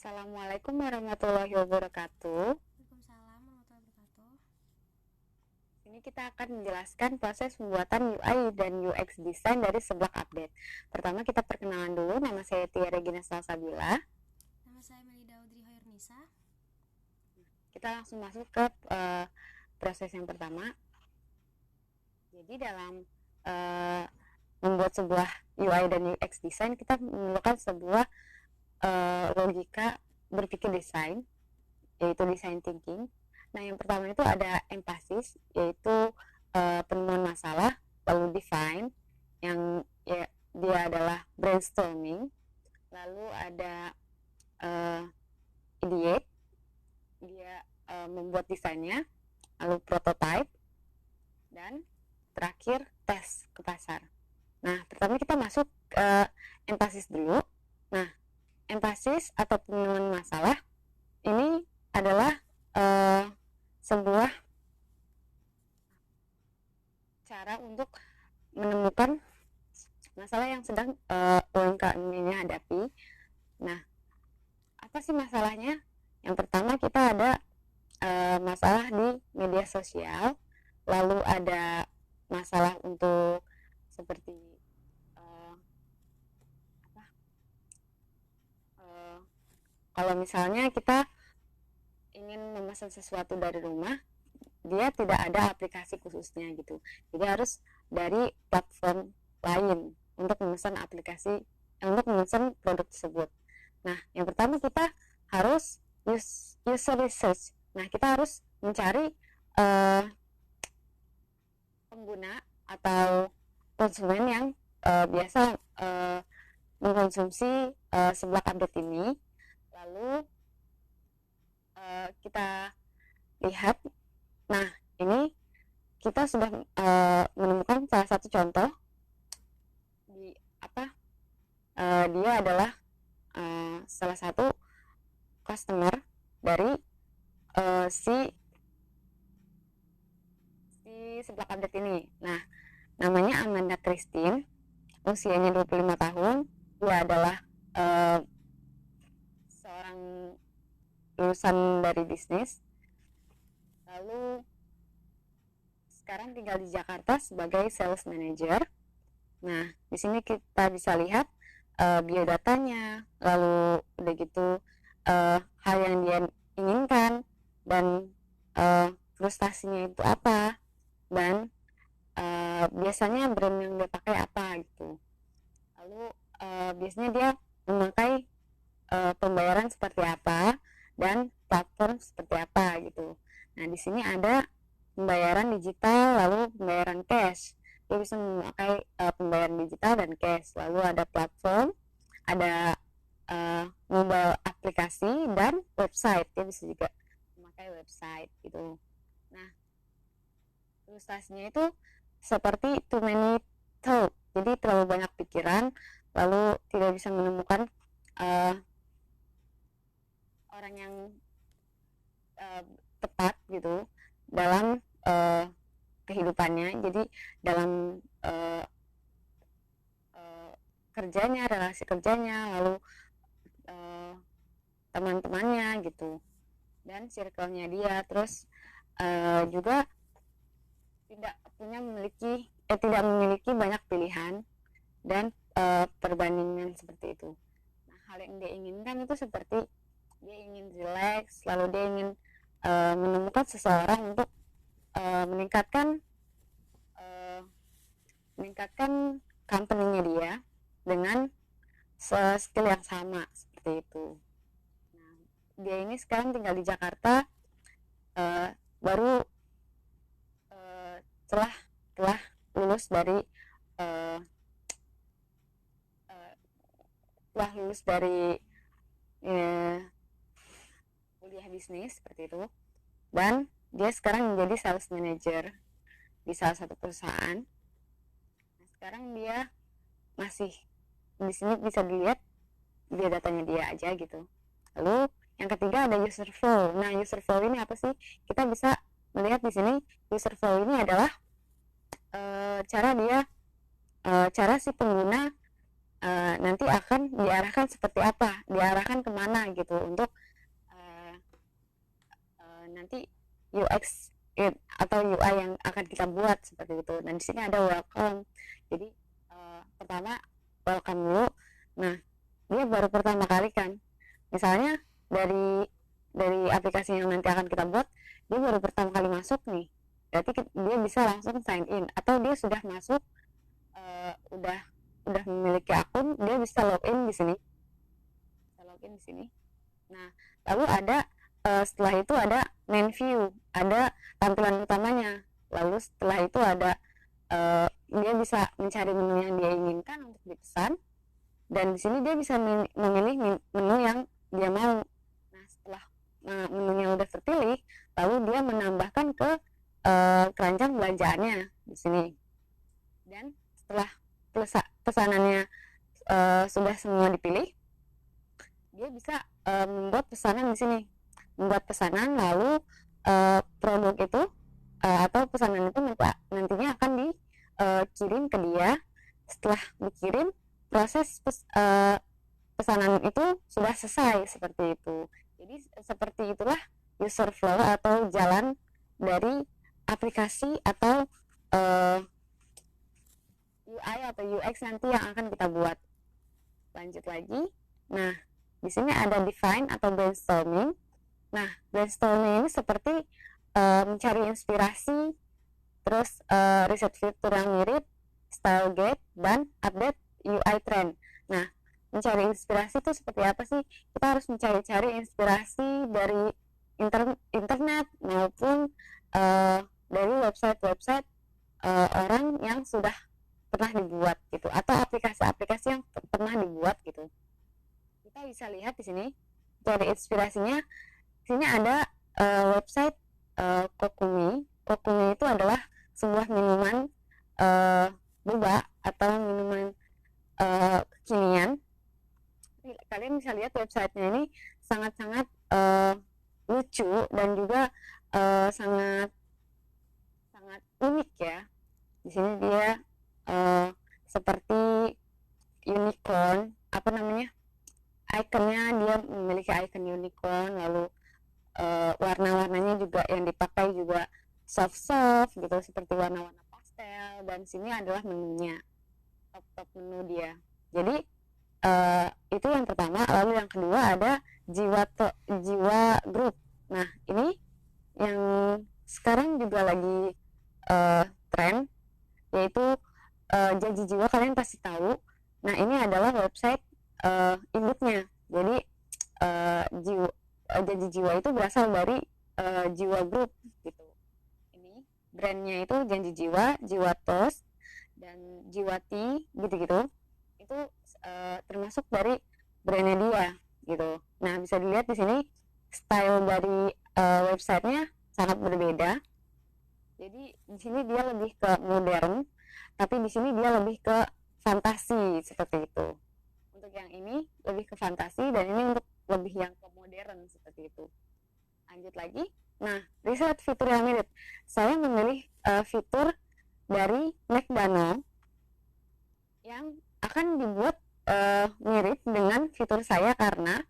Assalamualaikum warahmatullahi wabarakatuh. Waalaikumsalam warahmatullahi wabarakatuh. Ini kita akan menjelaskan proses pembuatan UI dan UX design dari seblak update. Pertama kita perkenalan dulu, nama saya Tia Regina Salsabila. Nama saya Melida Audrey Hoyrnisa. Kita langsung masuk ke proses yang pertama. Jadi dalam membuat sebuah UI dan UX design, kita memerlukan sebuah logika berpikir desain, yaitu design thinking. Nah, yang pertama itu ada empasis, yaitu penemuan masalah, lalu define, yang ya, dia adalah brainstorming, lalu ada ideate, dia membuat desainnya, lalu prototype, dan terakhir tes ke pasar. Nah, pertama kita masuk ke empasis dulu. Nah, empasis atau penemuan masalah ini adalah sebuah cara untuk menemukan masalah yang sedang UMKM ini hadapi. Nah, apa sih masalahnya? Yang pertama kita ada masalah di media sosial, lalu ada masalah untuk seperti kalau misalnya kita ingin memesan sesuatu dari rumah, dia tidak ada aplikasi khususnya gitu, jadi harus dari platform lain untuk memesan untuk memesan produk tersebut. Nah, yang pertama kita harus user research. Nah, kita harus mencari pengguna atau konsumen yang biasa mengkonsumsi seblak update ini. Lalu kita lihat, nah ini kita sudah menemukan salah satu contoh di dia adalah salah satu customer dari si seblak update ini. Nah, namanya Amanda Christine, usianya 25 tahun, dia adalah seorang lulusan dari bisnis, lalu sekarang tinggal di Jakarta sebagai sales manager. Nah, di sini kita bisa lihat biodatanya, lalu udah gitu hal yang dia inginkan dan frustasinya itu apa, dan biasanya brand yang dia pakai apa gitu. Lalu biasanya dia memakai pembayaran seperti apa dan platform seperti apa gitu. Nah, di sini ada pembayaran digital, lalu pembayaran cash. Dia bisa memakai pembayaran digital dan cash. Lalu ada platform, ada mobile aplikasi dan website. Dia bisa juga memakai website gitu. Nah, ilustrasinya itu seperti too many thought. Jadi terlalu banyak pikiran, lalu tidak bisa menemukan orang yang tepat gitu dalam kehidupannya. Jadi dalam kerjanya, relasi kerjanya, lalu teman-temannya gitu, dan circle-nya dia. Terus juga tidak memiliki banyak pilihan dan perbandingan seperti itu. Nah, hal yang dia inginkan itu seperti dia ingin relax, lalu dia ingin menemukan seseorang untuk meningkatkan company-nya dia dengan skill yang sama seperti itu. Nah, dia ini sekarang tinggal di Jakarta, baru telah lulus dari kuliah bisnis seperti itu, dan dia sekarang menjadi sales manager di salah satu perusahaan. Nah, sekarang dia masih di sini bisa dilihat dia datanya dia aja gitu. Lalu yang ketiga ada user flow. Nah, user flow ini apa sih? Kita bisa melihat di sini user flow ini adalah cara si pengguna nanti akan diarahkan seperti apa, diarahkan kemana gitu untuk nanti UX atau UI yang akan kita buat seperti itu. Dan di sini ada welcome. Jadi pertama welcome dulu. Nah, dia baru pertama kali kan. Misalnya dari aplikasi yang nanti akan kita buat, dia baru pertama kali masuk nih. Berarti dia bisa langsung sign in, atau dia sudah masuk udah memiliki akun, dia bisa login di sini. Nah, lalu ada setelah itu ada main view, ada tampilan utamanya. Lalu setelah itu ada dia bisa mencari menu yang dia inginkan untuk dipesan, dan di sini dia bisa memilih menu yang dia mau. Nah, setelah menunya udah terpilih, lalu dia menambahkan ke keranjang belanjaannya di sini. Dan setelah pesanannya sudah semua dipilih, dia bisa membuat pesanan di sini. Membuat pesanan, lalu produk itu atau pesanan itu nantinya akan dikirim ke dia. Setelah dikirim, proses pesanan itu sudah selesai seperti itu. Jadi seperti itulah user flow atau jalan dari aplikasi atau UI atau UX nanti yang akan kita buat. Lanjut lagi. Nah, di sini ada define atau brainstorming. Nah, brainstorming ini seperti mencari inspirasi, terus riset fitur yang mirip, style guide, dan update UI trend. Nah, mencari inspirasi itu seperti apa sih? Kita harus mencari-cari inspirasi dari internet maupun dari website-website orang yang sudah pernah dibuat gitu, atau aplikasi-aplikasi yang pernah dibuat gitu. Kita bisa lihat di sini cari inspirasinya. Di sini ada website Kokumi. Kokumi itu adalah sebuah minuman boba atau minuman kekinian. Kalian bisa lihat websitenya ini sangat-sangat lucu dan juga sangat unik ya. Di sini dia seperti unicorn, ikonnya dia memiliki icon unicorn, lalu warna-warnanya juga yang dipakai juga soft gitu, seperti warna-warna pastel. Dan sini adalah menunya, top menu dia. Jadi itu yang pertama. Lalu yang kedua ada jiwa group. Nah, ini yang sekarang juga lagi tren, yaitu janji jiwa. Kalian pasti tahu. Nah, ini adalah website induknya. Jadi janji jiwa itu berasal dari jiwa group gitu. Ini brandnya itu janji jiwa, jiwa toast, dan jiwati gitu-gitu. Itu termasuk dari brandnya dia gitu. Nah, bisa dilihat di sini style dari websitenya sangat berbeda. Jadi di sini dia lebih ke modern, tapi di sini dia lebih ke fantasi seperti itu. Untuk yang ini lebih ke fantasi, dan ini untuk lebih yang ke modern seperti itu. Lanjut lagi. Nah, riset fitur yang mirip. Saya memilih fitur dari McDonald yang akan dibuat mirip dengan fitur saya, karena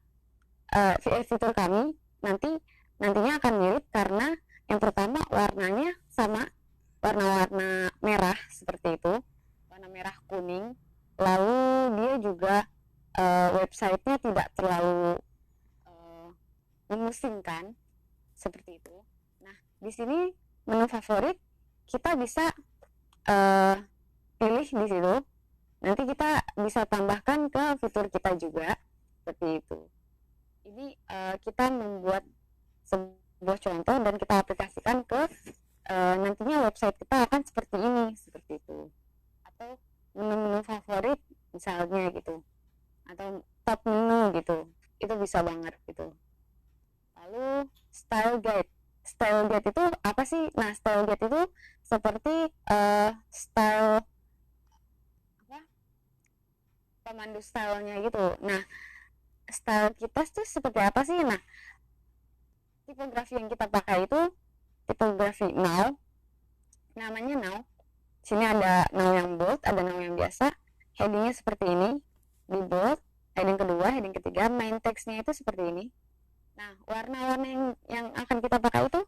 fitur kami nantinya akan mirip karena yang pertama warnanya sama, warna-warna merah seperti itu, warna merah kuning. Lalu dia juga websitenya tidak terlalu memusingkan seperti itu. Nah, di sini menu favorit kita bisa pilih di situ. Nanti kita bisa tambahkan ke fitur kita juga seperti itu. Ini kita membuat sebuah contoh dan kita aplikasikan ke nantinya website kita akan seperti ini, seperti itu. Atau menu-menu favorit misalnya gitu, atau top menu gitu, itu bisa banget gitu. Lalu style guide itu apa sih? Nah, style guide itu seperti style pemandu stylenya gitu. Nah, style kita tuh seperti apa sih? Nah, tipografi yang kita pakai itu tipografi now, namanya now. Sini ada now yang bold, ada now yang biasa. Headingnya seperti ini. di bold, heading kedua, heading ketiga, main text-nya itu seperti ini. Nah, warna-warna yang akan kita pakai itu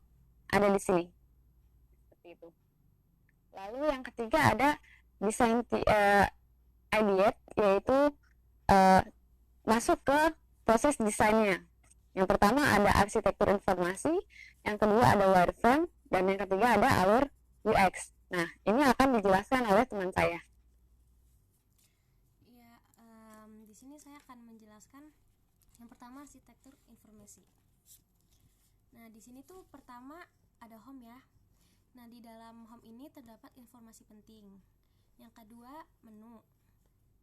ada di sini. Seperti itu. Lalu yang ketiga ada design ideate, yaitu masuk ke proses desainnya. Yang pertama ada arsitektur informasi, yang kedua ada wireframe, dan yang ketiga ada alur UX. Nah, ini akan dijelaskan oleh teman saya. Ya, di sini saya akan menjelaskan yang pertama arsitektur informasi. Nah, di sini tuh pertama ada home ya. Nah, di dalam home ini terdapat informasi penting. Yang kedua, menu.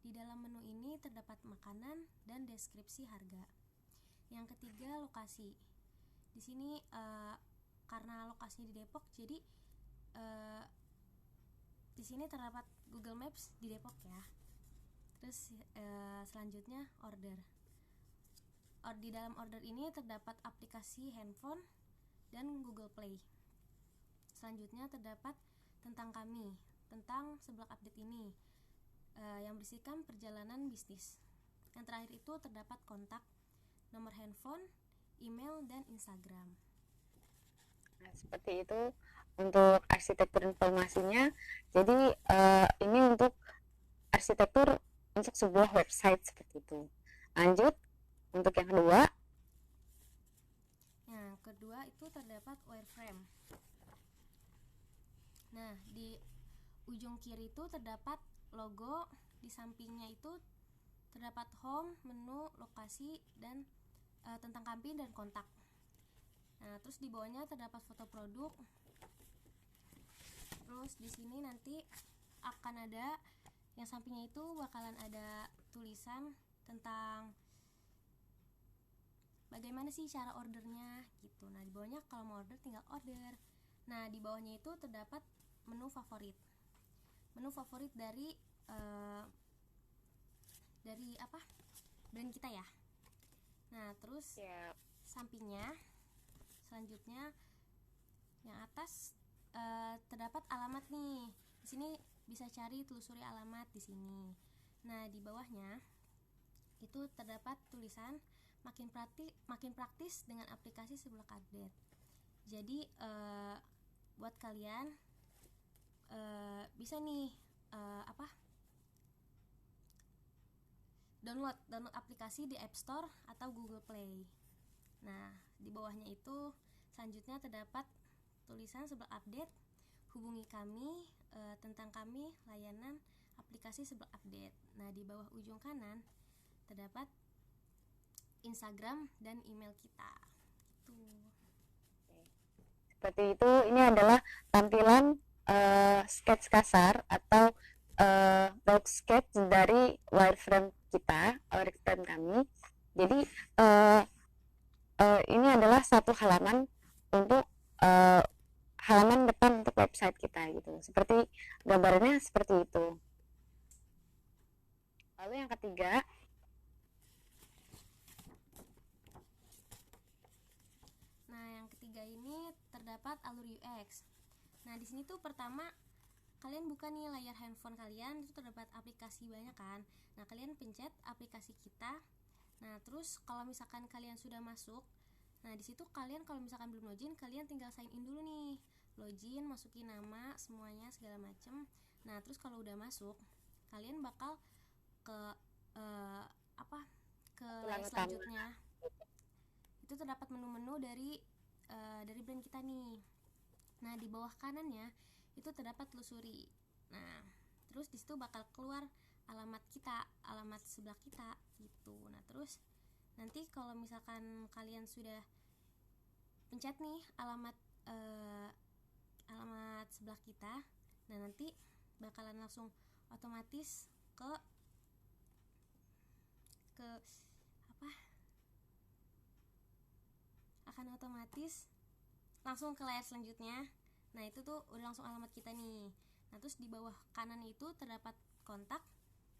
Di dalam menu ini terdapat makanan dan deskripsi harga. Yang ketiga, lokasi. Di sini karena lokasinya di Depok, jadi di sini terdapat Google Maps di Depok ya. Terus selanjutnya order. Di dalam order ini terdapat aplikasi handphone dan Google Play. Selanjutnya terdapat tentang kami, tentang seblak update ini yang berisikan perjalanan bisnis. Yang terakhir itu terdapat kontak, nomor handphone, email, dan Instagram. Nah, seperti itu untuk arsitektur informasinya. Jadi ini untuk arsitektur untuk sebuah website seperti itu. Lanjut untuk yang kedua. Yang kedua itu terdapat wireframe. Nah, di ujung kiri itu terdapat logo, di sampingnya itu terdapat home, menu, lokasi, dan tentang kami dan kontak. Nah, terus di bawahnya terdapat foto produk. Terus di sini nanti akan ada yang sampingnya itu bakalan ada tulisan tentang bagaimana sih cara ordernya gitu. Nah, di bawahnya kalau mau order tinggal order. Nah, di bawahnya itu terdapat menu favorit. Menu favorit dari apa? Brand kita ya. Nah, terus sampingnya selanjutnya yang atas terdapat alamat nih. Di sini bisa cari telusuri alamat di sini. Nah, di bawahnya itu terdapat tulisan makin praktis dengan aplikasi seblak update. Jadi buat kalian bisa nih download aplikasi di App Store atau Google Play. Nah, di bawahnya itu selanjutnya terdapat tulisan seblak update, hubungi kami, tentang kami, layanan aplikasi seblak update. Nah, di bawah ujung kanan terdapat Instagram dan email kita. Seperti itu, ini adalah tampilan sketch kasar atau box sketch dari wireframe kita, wireframe kami. Jadi ini adalah satu halaman untuk halaman depan untuk website kita gitu. Seperti gambarnya seperti itu. Lalu yang ketiga, ini terdapat alur UX. Nah, di sini tuh pertama kalian buka nih layar handphone kalian, itu terdapat aplikasi banyak kan. Nah, kalian pencet aplikasi kita. Nah, terus kalau misalkan kalian sudah masuk, nah di situ kalian kalau misalkan belum login, kalian tinggal sign in dulu nih. Login, masukin nama, semuanya segala macem. Nah, terus kalau udah masuk, kalian bakal ke layar selanjutnya. Itu terdapat menu-menu dari brand kita nih. Nah, di bawah kanannya itu terdapat telusuri. Nah, terus di situ bakal keluar alamat kita, alamat sebelah kita gitu. Nah, terus nanti kalau misalkan kalian sudah pencet nih alamat sebelah kita, nah nanti bakalan langsung otomatis akan otomatis langsung ke layar selanjutnya. Nah, itu tuh udah langsung alamat kita nih. Nah, terus di bawah kanan itu terdapat kontak.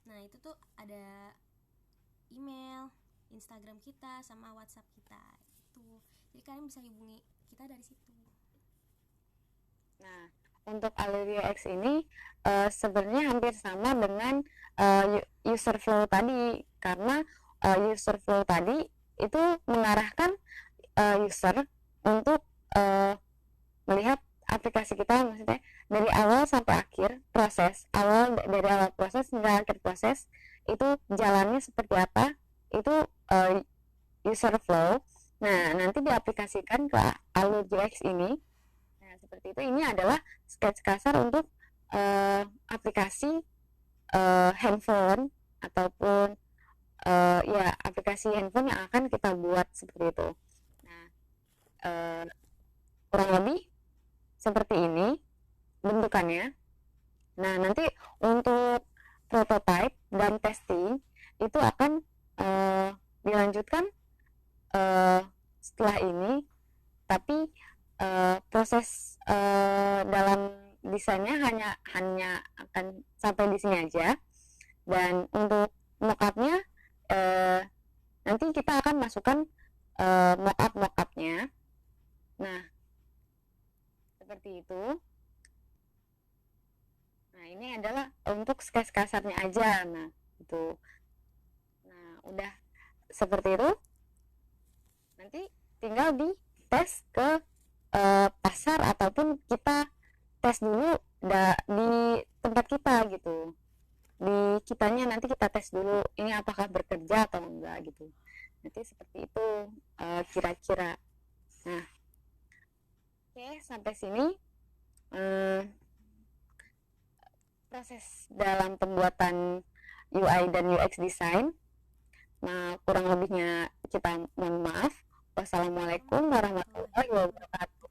Nah, itu tuh ada email, Instagram kita, sama WhatsApp kita itu. Jadi kalian bisa hubungi kita dari situ. Nah, untuk alur UX ini sebenarnya hampir sama dengan user flow tadi. karena user flow tadi itu mengarahkan user untuk melihat aplikasi kita, maksudnya dari awal sampai akhir proses, dari awal proses hingga akhir proses itu jalannya seperti apa, itu user flow. Nah, nanti diaplikasikan ke Alur UX ini. Nah, seperti itu. Ini adalah sketch kasar untuk aplikasi handphone ataupun ya aplikasi handphone yang akan kita buat seperti itu. Nah, kurang lebih seperti ini bentukannya. Nah, nanti untuk prototype dan testing itu akan dilanjutkan setelah ini, tapi proses dalam desainnya hanya akan sampai di sini aja. Dan untuk mockupnya nanti kita akan masukkan mockupnya. Nah, seperti itu. Nah, ini adalah untuk sketch kasarnya aja. Nah, itu. Nah, udah seperti itu. Nanti tinggal di tes ke pasar ataupun kita tes dulu di tempat kita gitu. Di kitanya nanti kita tes dulu ini apakah bekerja atau enggak gitu. Nanti seperti itu kira-kira. Nah, oke, sampai sini proses dalam pembuatan UI dan UX design. Nah, kurang lebihnya kita mohon maaf. Wassalamualaikum warahmatullahi wabarakatuh.